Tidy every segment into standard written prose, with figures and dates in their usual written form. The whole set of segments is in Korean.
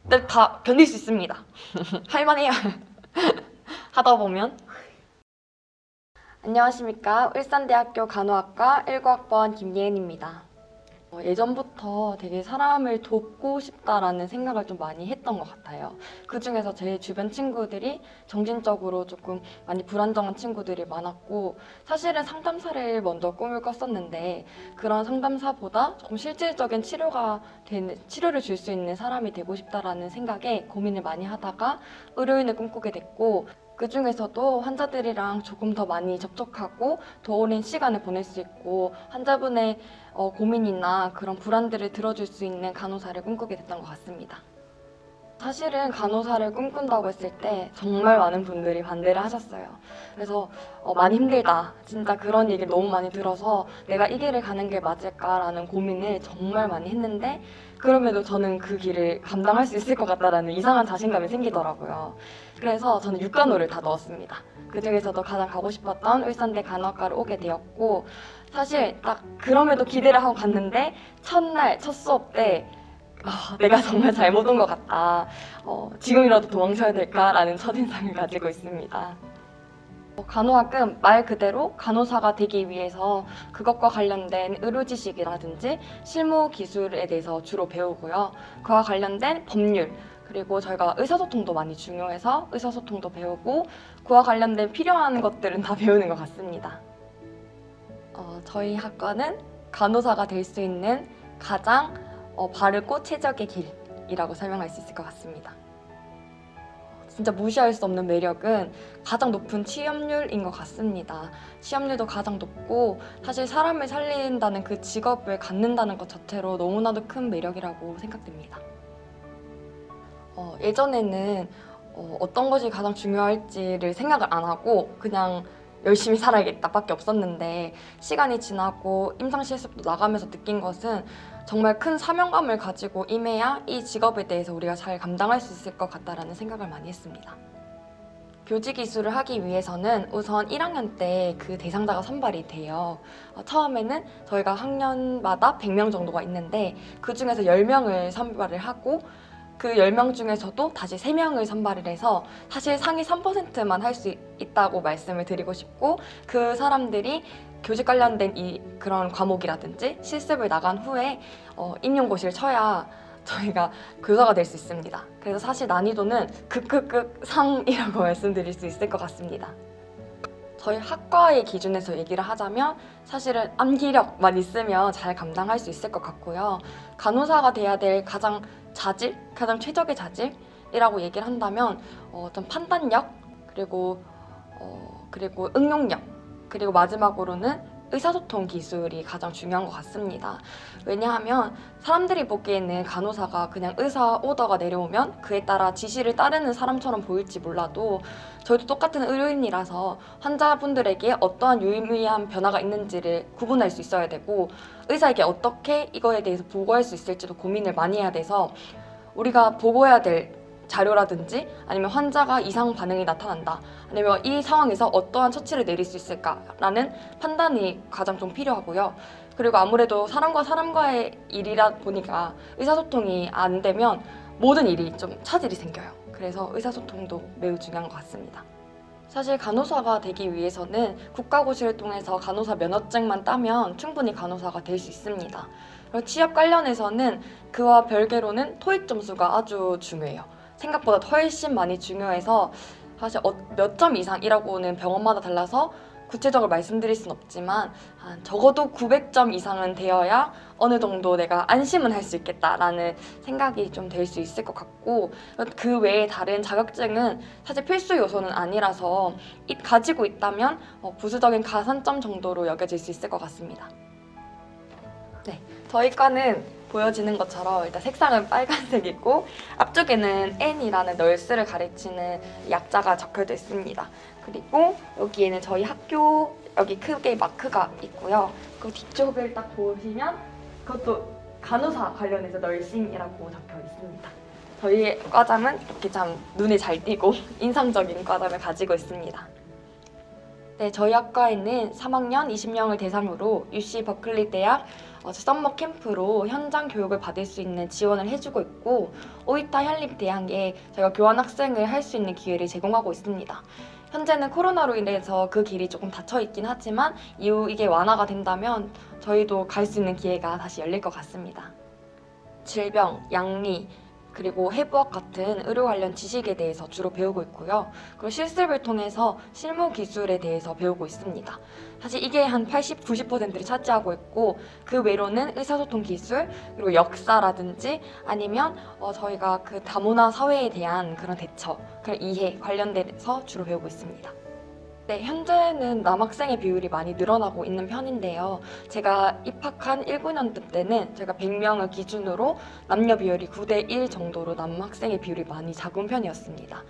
근데 다 견딜 수 있습니다. 할만해요. 하다 보면. 안녕하십니까. 울산대학교 간호학과 19학번 김예은입니다. 예전부터 되게 사람을 돕고 싶다라는 생각을 좀 많이 했던 것 같아요. 그중에서 제 주변 친구들이 정신적으로 조금 많이 불안정한 친구들이 많았고, 사실은 상담사를 먼저 꿈을 꿨었는데 그런 상담사보다 조금 실질적인 치료를 줄 수 있는 사람이 되고 싶다라는 생각에 고민을 많이 하다가 의료인을 꿈꾸게 됐고, 그 중에서도 환자들이랑 조금 더 많이 접촉하고 더 오랜 시간을 보낼 수 있고 환자분의 고민이나 그런 불안들을 들어줄 수 있는 간호사를 꿈꾸게 됐던 것 같습니다. 사실은 간호사를 꿈꾼다고 했을 때 정말 많은 분들이 반대를 하셨어요. 그래서 많이 힘들다. 진짜 그런 얘기를 너무 많이 들어서 내가 이 길을 가는 게 맞을까라는 고민을 정말 많이 했는데, 그럼에도 저는 그 길을 감당할 수 있을 것 같다라는 이상한 자신감이 생기더라고요. 그래서 저는 육간호를 다 넣었습니다. 그 중에서도 가장 가고 싶었던 울산대 간호학과를 오게 되었고, 사실 딱 그럼에도 기대를 하고 갔는데 첫날 첫 수업 때 내가 정말 잘못 온 것 같다. 지금이라도 도망쳐야 될까라는 첫인상을 가지고 있습니다. 간호학은 말 그대로 간호사가 되기 위해서 그것과 관련된 의료 지식이라든지 실무 기술에 대해서 주로 배우고요. 그와 관련된 법률, 그리고 저희가 의사소통도 많이 중요해서 의사소통도 배우고, 그와 관련된 필요한 것들은 다 배우는 것 같습니다. 저희 학과는 간호사가 될 수 있는 가장 바르고 최적의 길이라고 설명할 수 있을 것 같습니다. 진짜 무시할 수 없는 매력은 가장 높은 취업률인 것 같습니다. 취업률도 가장 높고, 사실 사람을 살린다는 그 직업을 갖는다는 것 자체로 너무나도 큰 매력이라고 생각됩니다. 예전에는 어떤 것이 가장 중요할지를 생각을 안 하고 그냥 열심히 살아야겠다 밖에 없었는데, 시간이 지나고 임상실습도 나가면서 느낀 것은 정말 큰 사명감을 가지고 임해야 이 직업에 대해서 우리가 잘 감당할 수 있을 것 같다라는 생각을 많이 했습니다. 교직 기술을 하기 위해서는 우선 1학년 때 그 대상자가 선발이 돼요. 처음에는 저희가 학년마다 100명 정도가 있는데 그 중에서 10명을 선발을 하고, 그 10명 중에서도 다시 3명을 선발을 해서 사실 상위 3%만 할 수 있다고 말씀을 드리고 싶고, 그 사람들이 교직 관련된 그런 과목이라든지 실습을 나간 후에 임용고시를 쳐야 저희가 교사가 될 수 있습니다. 그래서 사실 난이도는 극극극 상이라고 말씀드릴 수 있을 것 같습니다. 저희 학과의 기준에서 얘기를 하자면 사실은 암기력만 있으면 잘 감당할 수 있을 것 같고요. 간호사가 돼야 될 가장 최적의 자질이라고 얘기를 한다면 좀 판단력, 그리고 응용력, 그리고 마지막으로는 의사소통 기술이 가장 중요한 것 같습니다. 왜냐하면 사람들이 보기에는 간호사가 그냥 의사 오더가 내려오면 그에 따라 지시를 따르는 사람처럼 보일지 몰라도, 저희도 똑같은 의료인이라서 환자분들에게 어떠한 유의미한 변화가 있는지를 구분할 수 있어야 되고, 의사에게 어떻게 이거에 대해서 보고할 수 있을지도 고민을 많이 해야 돼서, 우리가 보고해야 될 자료라든지 아니면 환자가 이상 반응이 나타난다, 아니면 이 상황에서 어떠한 처치를 내릴 수 있을까라는 판단이 가장 좀 필요하고요. 그리고 아무래도 사람과 사람과의 일이다 보니까 의사소통이 안 되면 모든 일이 좀 차질이 생겨요. 그래서 의사소통도 매우 중요한 것 같습니다. 사실 간호사가 되기 위해서는 국가고시를 통해서 간호사 면허증만 따면 충분히 간호사가 될 수 있습니다. 그리고 취업 관련해서는 그와 별개로는 토익 점수가 아주 중요해요. 생각보다 훨씬 많이 중요해서 사실 몇 점 이상이라고는 병원마다 달라서 구체적으로 말씀드릴 순 없지만 적어도 900점 이상은 되어야 어느 정도 내가 안심은 할 수 있겠다라는 생각이 좀 될 수 있을 것 같고, 그 외에 다른 자격증은 사실 필수 요소는 아니라서 가지고 있다면 부수적인 가산점 정도로 여겨질 수 있을 것 같습니다. 네, 저희 과는 보여지는 것처럼 일단 색상은 빨간색이고 앞쪽에는 N이라는 널스를 가리키는 약자가 적혀져 있습니다. 그리고 여기에는 저희 학교 여기 크게 마크가 있고요. 그 뒤쪽을 딱 보시면 그것도 간호사 관련해서 널싱이라고 적혀 있습니다. 저희 과잠은 이렇게 참 눈에 잘 띄고 인상적인 과잠을 가지고 있습니다. 네, 저희 학과에는 3학년 20명을 대상으로 UC 버클리 대학 썸머 캠프로 현장 교육을 받을 수 있는 지원을 해주고 있고, 오이타 현립 대학에 저희가 교환 학생을 할 수 있는 기회를 제공하고 있습니다. 현재는 코로나로 인해서 그 길이 조금 닫혀 있긴 하지만 이후 이게 완화가 된다면 저희도 갈 수 있는 기회가 다시 열릴 것 같습니다. 질병, 양리, 그리고 해부학 같은 의료 관련 지식에 대해서 주로 배우고 있고요. 그리고 실습을 통해서 실무 기술에 대해서 배우고 있습니다. 사실 이게 한 80, 90%를 차지하고 있고, 그 외로는 의사소통 기술, 그리고 역사라든지 아니면 저희가 그 다문화 사회에 대한 그런 대처, 그런 이해 관련돼서 주로 배우고 있습니다. 네, 현재는 남학생의 비율이 많이 늘어나고 있는 편인데요. 제가 입학한 19년도 때는 제가 100명을 기준으로 남녀 비율이 9대1 정도로 남학생의 비율이 많이 작은 편이었습니다.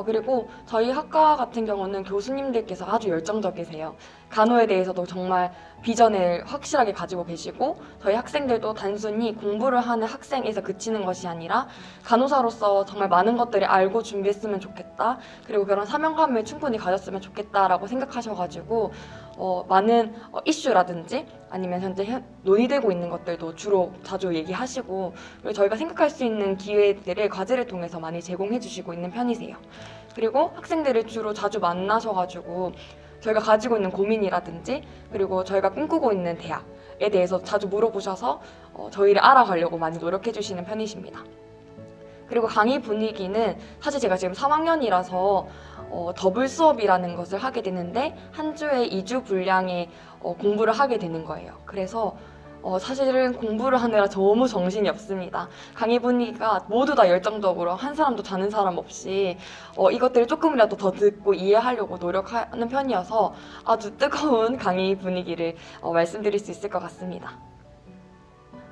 그리고 저희 학과 같은 경우는 교수님들께서 아주 열정적이세요. 간호에 대해서도 정말 비전을 확실하게 가지고 계시고, 저희 학생들도 단순히 공부를 하는 학생에서 그치는 것이 아니라 간호사로서 정말 많은 것들을 알고 준비했으면 좋겠다, 그리고 그런 사명감을 충분히 가졌으면 좋겠다라고 생각하셔가지고 많은 이슈라든지 아니면 현재 논의되고 있는 것들도 주로 자주 얘기하시고, 그리고 저희가 생각할 수 있는 기회들을 과제를 통해서 많이 제공해 주시고 있는 편이세요. 그리고 학생들을 주로 자주 만나셔가지고 저희가 가지고 있는 고민이라든지, 그리고 저희가 꿈꾸고 있는 대학에 대해서 자주 물어보셔서 저희를 알아가려고 많이 노력해 주시는 편이십니다. 그리고 강의 분위기는 사실 제가 지금 3학년이라서 더블 수업이라는 것을 하게 되는데, 한 주에 2주 분량의 공부를 하게 되는 거예요. 그래서 사실은 공부를 하느라 너무 정신이 없습니다. 강의 분위기가 모두 다 열정적으로 한 사람도 자는 사람 없이 이것들을 조금이라도 더 듣고 이해하려고 노력하는 편이어서 아주 뜨거운 강의 분위기를 말씀드릴 수 있을 것 같습니다.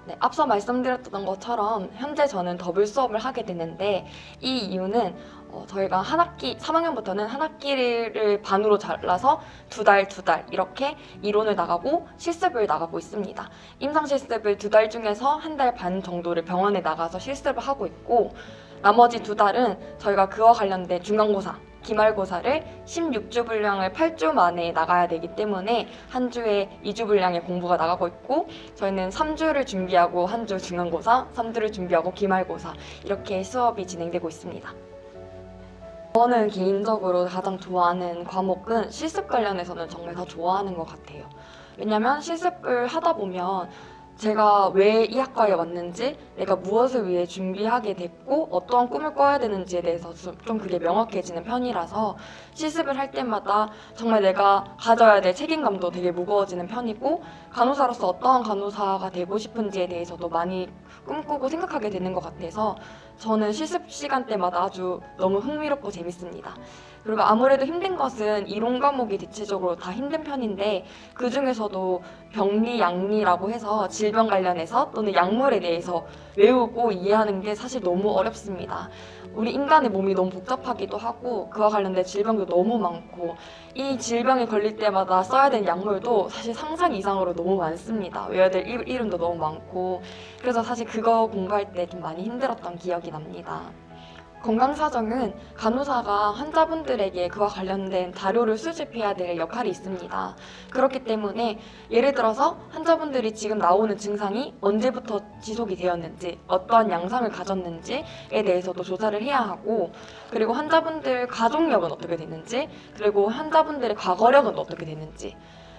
네, 앞서 말씀드렸던 것처럼 현재 저는 더블 수업을 하게 되는데, 이 이유는 저희가 한 학기, 3학년부터는 한 학기를 반으로 잘라서 두 달 이렇게 이론을 나가고 실습을 나가고 있습니다. 임상 실습을 2달 중에서 한 달 반 정도를 병원에 나가서 실습을 하고 있고, 나머지 2달은 저희가 그와 관련된 중간고사, 기말고사를 16주 분량을 8주 만에 나가야 되기 때문에 한 주에 2주 분량의 공부가 나가고 있고, 저희는 3주를 준비하고 한 주 중간고사, 3주를 준비하고 기말고사, 이렇게 수업이 진행되고 있습니다. 저는 개인적으로 가장 좋아하는 과목은 실습 관련해서는 정말 다 좋아하는 것 같아요. 왜냐면 실습을 하다 보면 제가 왜 이 학과에 왔는지, 내가 무엇을 위해 준비하게 됐고 어떠한 꿈을 꿔야 되는지에 대해서 좀 그게 명확해지는 편이라서 실습을 할 때마다 정말 내가 가져야 될 책임감도 되게 무거워지는 편이고, 간호사로서 어떠한 간호사가 되고 싶은지에 대해서도 많이 꿈꾸고 생각하게 되는 것 같아서 저는 실습 시간 때마다 아주 너무 흥미롭고 재밌습니다. 그리고 아무래도 힘든 것은 이론 과목이 대체적으로 다 힘든 편인데, 그 중에서도 병리, 양리라고 해서 질병 관련해서 또는 약물에 대해서 외우고 이해하는 게 사실 너무 어렵습니다. 우리 인간의 몸이 너무 복잡하기도 하고 그와 관련된 질병도 너무 많고, 이 질병에 걸릴 때마다 써야 되는 약물도 사실 상상 이상으로 너무 많습니다. 외워야 될 이름도 너무 많고, 그래서 사실 그거 공부할 때 좀 많이 힘들었던 기억이 납니다. 건강사정은 간호사가 환자분들에게 그와 관련된 자료를 수집해야 될 역할이 있습니다. 그렇기 때문에 예를 들어서 환자분들이 지금 나오는 증상이 언제부터 지속이 되었는지, 어떠한 양상을 가졌는지에 대해서도 조사를 해야 하고, 그리고 환자분들 가족력은 어떻게 되는지, 그리고 환자분들의 과거력은 어떻게 되는지,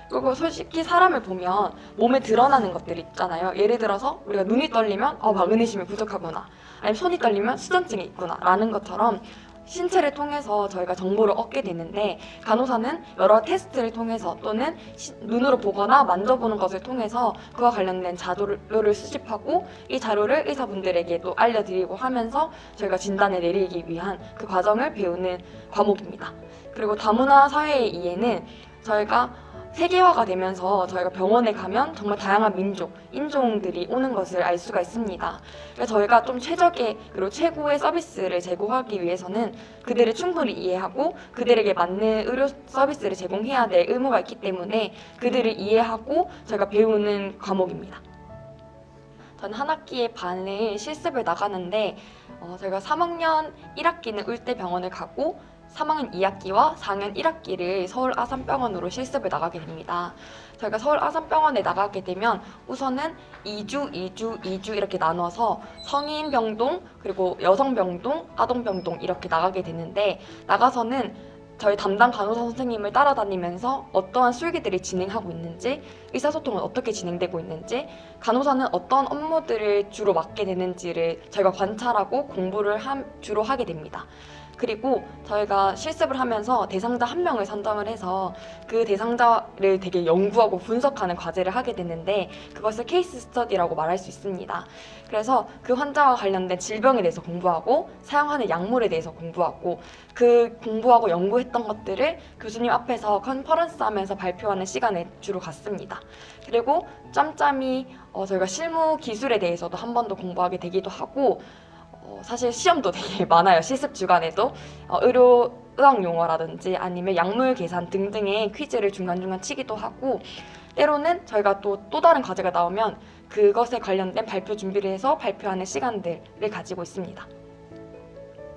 그리고 솔직히 사람을 보면 몸에 드러나는 것들이 있잖아요. 예를 들어서 우리가 눈이 떨리면 마그네슘이 부족하구나, 아니면 손이 떨리면 수전증이 있구나 라는 것처럼 신체를 통해서 저희가 정보를 얻게 되는데, 간호사는 여러 테스트를 통해서 또는 눈으로 보거나 만져보는 것을 통해서 그와 관련된 자료를 수집하고, 이 자료를 의사분들에게 또 알려드리고 하면서 저희가 진단을 내리기 위한 그 과정을 배우는 과목입니다. 그리고 다문화 사회의 이해는 저희가 세계화가 되면서 저희가 병원에 가면 정말 다양한 민족, 인종들이 오는 것을 알 수가 있습니다. 그래서 저희가 좀 최적의 그리고 최고의 서비스를 제공하기 위해서는 그들을 충분히 이해하고 그들에게 맞는 의료 서비스를 제공해야 될 의무가 있기 때문에 그들을 이해하고 저희가 배우는 과목입니다. 전 한 학기에 반을 실습을 나가는데, 저희가 3학년 1학기는 울대 병원을 가고 3학년 2학기와 4학년 1학기를 서울 아산병원으로 실습을 나가게 됩니다. 저희가 서울 아산병원에 나가게 되면 우선은 2주, 2주, 2주 이렇게 나눠서 성인 병동, 그리고 여성 병동, 아동 병동 이렇게 나가게 되는데, 나가서는 저희 담당 간호사 선생님을 따라다니면서 어떠한 술기들이 진행하고 있는지, 의사소통은 어떻게 진행되고 있는지, 간호사는 어떤 업무들을 주로 맡게 되는지를 저희가 관찰하고 공부를 주로 하게 됩니다. 그리고 저희가 실습을 하면서 대상자 한 명을 선정을 해서 그 대상자를 되게 연구하고 분석하는 과제를 하게 되는데, 그것을 케이스 스터디라고 말할 수 있습니다. 그래서 그 환자와 관련된 질병에 대해서 공부하고 사용하는 약물에 대해서 공부하고, 그 공부하고 연구했던 것들을 교수님 앞에서 컨퍼런스 하면서 발표하는 시간에 주로 갖습니다. 그리고 짬짬이 저희가 실무 기술에 대해서도 한 번 더 공부하게 되기도 하고, 사실 시험도 되게 많아요. 실습 주간에도 의학 용어라든지 아니면 약물 계산 등등의 퀴즈를 중간중간 치기도 하고, 때로는 저희가 또 다른 과제가 나오면 그것에 관련된 발표 준비를 해서 발표하는 시간들을 가지고 있습니다.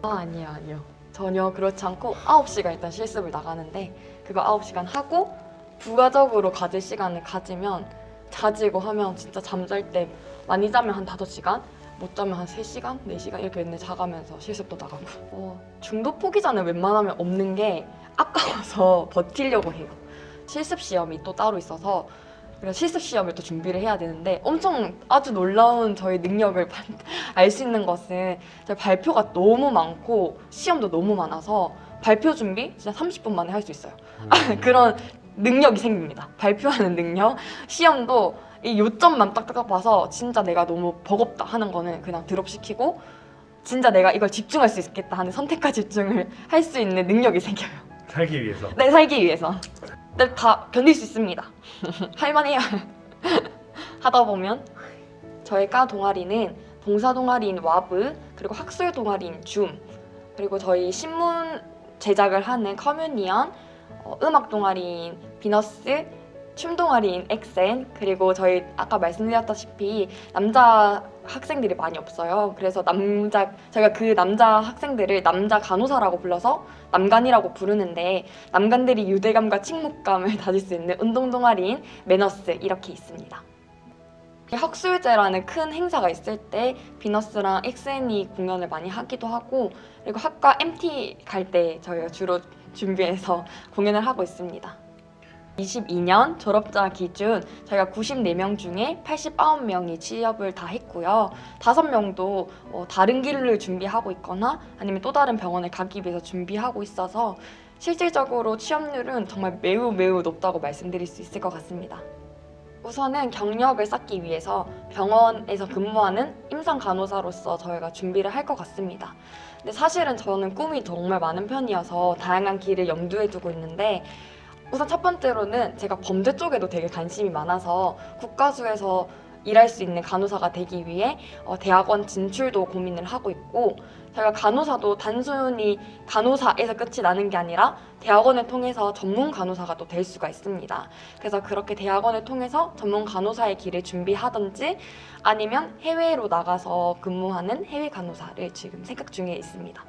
아니요. 전혀 그렇지 않고 9시간 일단 실습을 나가는데, 그거 9시간 하고 부가적으로 가질 시간을 가지면, 자지고 하면 진짜 잠잘 때 많이 자면 한 5시간, 못 자면 한 3시간, 4시간 이렇게 맨날 자가면서 실습도 나가고. 중도 포기자는 웬만하면 없는 게 아까워서 버티려고 해요. 실습 시험이 또 따로 있어서, 그래서 실습 시험을 또 준비를 해야 되는데, 엄청 아주 놀라운 저희 능력을 알 수 있는 것은 저희 발표가 너무 많고 시험도 너무 많아서 발표 준비 진짜 30분 만에 할 수 있어요. 그런 능력이 생깁니다. 발표하는 능력. 시험도 이 요점만 딱딱딱 봐서 진짜 내가 너무 버겁다 하는 거는 그냥 드롭시키고, 진짜 내가 이걸 집중할 수 있겠다 하는 선택과 집중을 할 수 있는 능력이 생겨요. 살기 위해서. 네, 살기 위해서. 근데 다 견딜 수 있습니다. 할만해요. 하다 보면. 저희 과 동아리는 봉사 동아리인 와브, 그리고 학술 동아리인 줌, 그리고 저희 신문 제작을 하는 커뮤니언, 음악 동아리인 비너스, 춤 동아리인 엑센, 그리고 저희 아까 말씀드렸다시피 남자 학생들이 많이 없어요. 그래서 제가 그 남자 학생들을 남자 간호사라고 불러서 남간이라고 부르는데, 남간들이 유대감과 침묵감을 다질 수 있는 운동 동아리인 매너스 이렇게 있습니다. 학술제라는 큰 행사가 있을 때 비너스랑 엑센이 공연을 많이 하기도 하고, 그리고 학과 MT 갈 때 저희가 주로 준비해서 공연을 하고 있습니다. 22년 졸업자 기준 저희가 94명 중에 89명이 취업을 다 했고요. 5명도 다른 길을 준비하고 있거나 아니면 또 다른 병원에 가기 위해서 준비하고 있어서 실질적으로 취업률은 정말 매우 높다고 말씀드릴 수 있을 것 같습니다. 우선은 경력을 쌓기 위해서 병원에서 근무하는 임상 간호사로서 저희가 준비를 할 것 같습니다. 근데 사실은 저는 꿈이 정말 많은 편이어서 다양한 길을 염두에 두고 있는데, 우선 첫 번째로는 제가 범죄 쪽에도 되게 관심이 많아서 국가수에서 일할 수 있는 간호사가 되기 위해 대학원 진출도 고민을 하고 있고, 제가 간호사도 단순히 간호사에서 끝이 나는 게 아니라 대학원을 통해서 전문 간호사가 또 될 수가 있습니다. 그래서 그렇게 대학원을 통해서 전문 간호사의 길을 준비하든지 아니면 해외로 나가서 근무하는 해외 간호사를 지금 생각 중에 있습니다.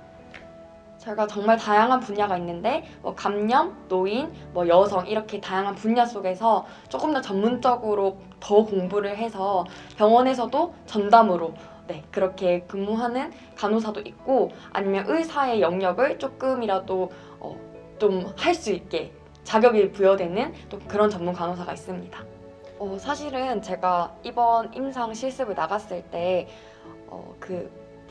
저희가 정말 다양한 분야가 있는데 감염, 노인, 여성 이렇게 다양한 분야 속에서 조금 더 전문적으로 더 공부를 해서 병원에서도 전담으로 그렇게 근무하는 간호사도 있고, 아니면 의사의 영역을 조금이라도 좀 할 수 있게 자격이 부여되는 또 그런 전문 간호사가 있습니다. 사실은 제가 이번 임상 실습을 나갔을 때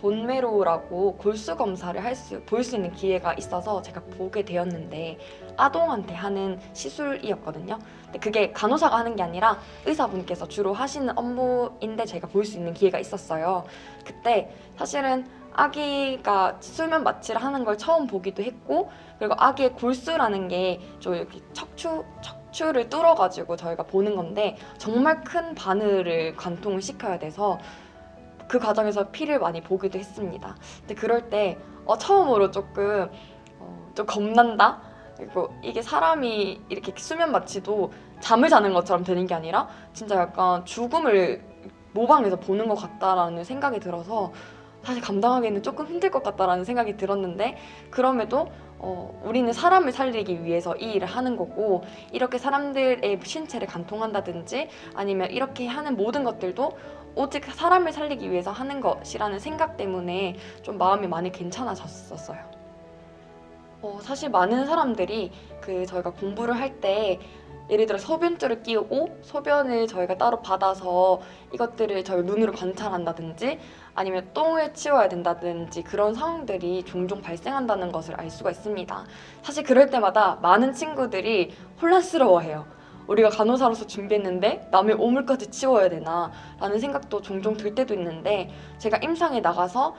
본메로라고 골수 검사를 볼 수 있는 기회가 있어서 제가 보게 되었는데, 아동한테 하는 시술이었거든요. 근데 그게 간호사가 하는 게 아니라 의사분께서 주로 하시는 업무인데 제가 볼 수 있는 기회가 있었어요. 그때 사실은 아기가 수면 마취를 하는 걸 처음 보기도 했고, 그리고 아기의 골수라는 게 좀 이렇게 척추를 뚫어가지고 저희가 보는 건데, 정말 큰 바늘을 관통을 시켜야 돼서 그 과정에서 피를 많이 보기도 했습니다. 근데 그럴 때 처음으로 조금 좀 겁난다? 그리고 이게 사람이 이렇게 수면 마취도 잠을 자는 것처럼 되는 게 아니라 진짜 약간 죽음을 모방해서 보는 것 같다라는 생각이 들어서 사실 감당하기에는 조금 힘들 것 같다라는 생각이 들었는데 그럼에도 우리는 사람을 살리기 위해서 이 일을 하는 거고 이렇게 사람들의 신체를 간통한다든지 아니면 이렇게 하는 모든 것들도 오직 사람을 살리기 위해서 하는 것이라는 생각 때문에 좀 마음이 많이 괜찮아졌었어요. 사실 많은 사람들이 저희가 공부를 할 때 예를 들어 소변줄을 끼우고 소변을 저희가 따로 받아서 이것들을 저희 눈으로 관찰한다든지 아니면 똥을 치워야 된다든지 그런 상황들이 종종 발생한다는 것을 알 수가 있습니다. 사실 그럴 때마다 많은 친구들이 혼란스러워해요. 우리가 간호사로서 준비했는데 남의 오물까지 치워야 되나 라는 생각도 종종 들 때도 있는데 제가 임상에 나가서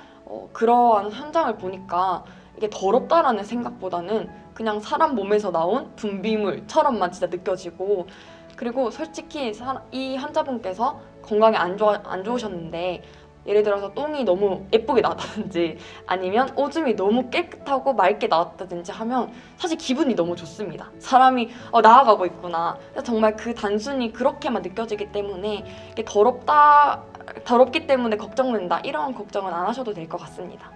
그러한 현장을 보니까 이게 더럽다라는 생각보다는 그냥 사람 몸에서 나온 분비물처럼만 진짜 느껴지고 그리고 솔직히 이 환자분께서 건강이 안 좋으셨는데 예를 들어서 똥이 너무 예쁘게 나왔다든지 아니면 오줌이 너무 깨끗하고 맑게 나왔다든지 하면 사실 기분이 너무 좋습니다. 사람이 나아가고 있구나. 정말 단순히 그렇게만 느껴지기 때문에 이게 더럽기 때문에 걱정된다 이런 걱정은 안 하셔도 될 것 같습니다.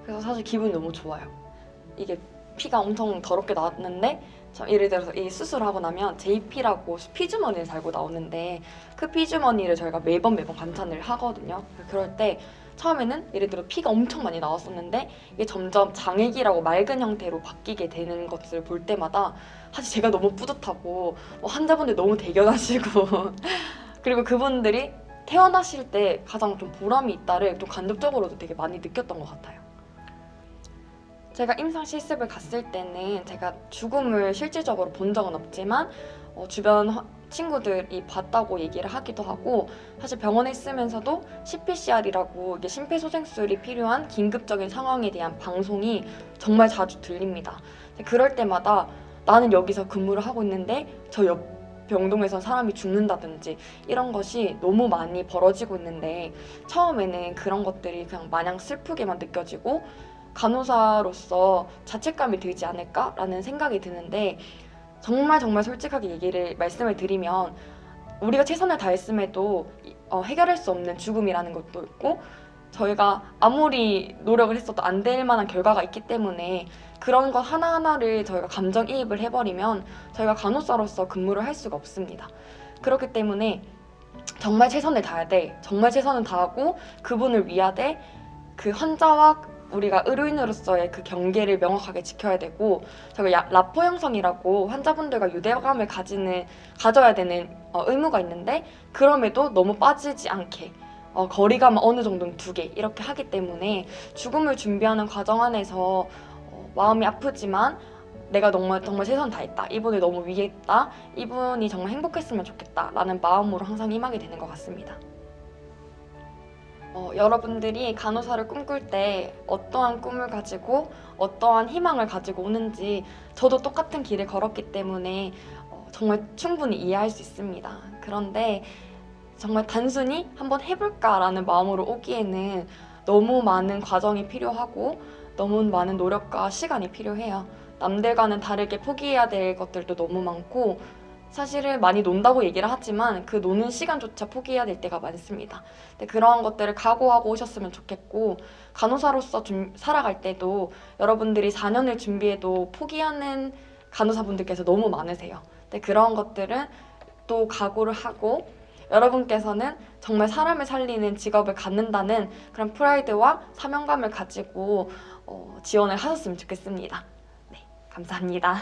그래서 사실 기분이 너무 좋아요. 이게 피가 엄청 더럽게 나왔는데 예를 들어서 이 수술을 하고 나면 JP라고 피주머니를 달고 나오는데 그 피주머니를 저희가 매번 관찰을 하거든요. 그럴 때 처음에는 예를 들어 피가 엄청 많이 나왔었는데 이게 점점 장액이라고 맑은 형태로 바뀌게 되는 것을 볼 때마다 사실 제가 너무 뿌듯하고 환자분들 너무 대견하시고 그리고 그분들이 퇴원하실 때 가장 좀 보람이 있다를 좀 간접적으로도 되게 많이 느꼈던 것 같아요. 제가 임상 실습을 갔을 때는 제가 죽음을 실질적으로 본 적은 없지만 주변 친구들이 봤다고 얘기를 하기도 하고 사실 병원에 있으면서도 CPCR이라고 이게 심폐소생술이 필요한 긴급적인 상황에 대한 방송이 정말 자주 들립니다. 그럴 때마다 나는 여기서 근무를 하고 있는데 저 옆 병동에서 사람이 죽는다든지 이런 것이 너무 많이 벌어지고 있는데 처음에는 그런 것들이 그냥 마냥 슬프게만 느껴지고 간호사로서 자책감이 들지 않을까라는 생각이 드는데 정말 솔직하게 말씀을 드리면 우리가 최선을 다했음에도 해결할 수 없는 죽음이라는 것도 있고 저희가 아무리 노력을 했어도 안 될 만한 결과가 있기 때문에 그런 것 하나하나를 저희가 감정이입을 해버리면 저희가 간호사로서 근무를 할 수가 없습니다. 그렇기 때문에 정말 최선을 다해야 돼. 정말 최선을 다하고 그분을 위해야 돼. 그 환자와 우리가 의료인으로서의 그 경계를 명확하게 지켜야 되고 저희가 라포 형성이라고 환자분들과 유대감을 가져야 되는 의무가 있는데 그럼에도 너무 빠지지 않게 거리감은 어느 정도는 두게 이렇게 하기 때문에 죽음을 준비하는 과정 안에서 마음이 아프지만 내가 정말 최선 다했다. 이분을 너무 위했다. 이분이 정말 행복했으면 좋겠다. 라는 마음으로 항상 임하게 되는 것 같습니다. 여러분들이 간호사를 꿈꿀 때 어떠한 꿈을 가지고 어떠한 희망을 가지고 오는지 저도 똑같은 길을 걸었기 때문에 정말 충분히 이해할 수 있습니다. 그런데 정말 단순히 한번 해볼까라는 마음으로 오기에는 너무 많은 과정이 필요하고 너무 많은 노력과 시간이 필요해요. 남들과는 다르게 포기해야 될 것들도 너무 많고 사실은 많이 논다고 얘기를 하지만 그 노는 시간조차 포기해야 될 때가 많습니다. 근데 그러한 것들을 각오하고 오셨으면 좋겠고 간호사로서 살아갈 때도 여러분들이 4년을 준비해도 포기하는 간호사분들께서 너무 많으세요. 근데 그러한 것들은 또 각오를 하고 여러분께서는 정말 사람을 살리는 직업을 갖는다는 그런 프라이드와 사명감을 가지고 지원을 하셨으면 좋겠습니다. 네, 감사합니다.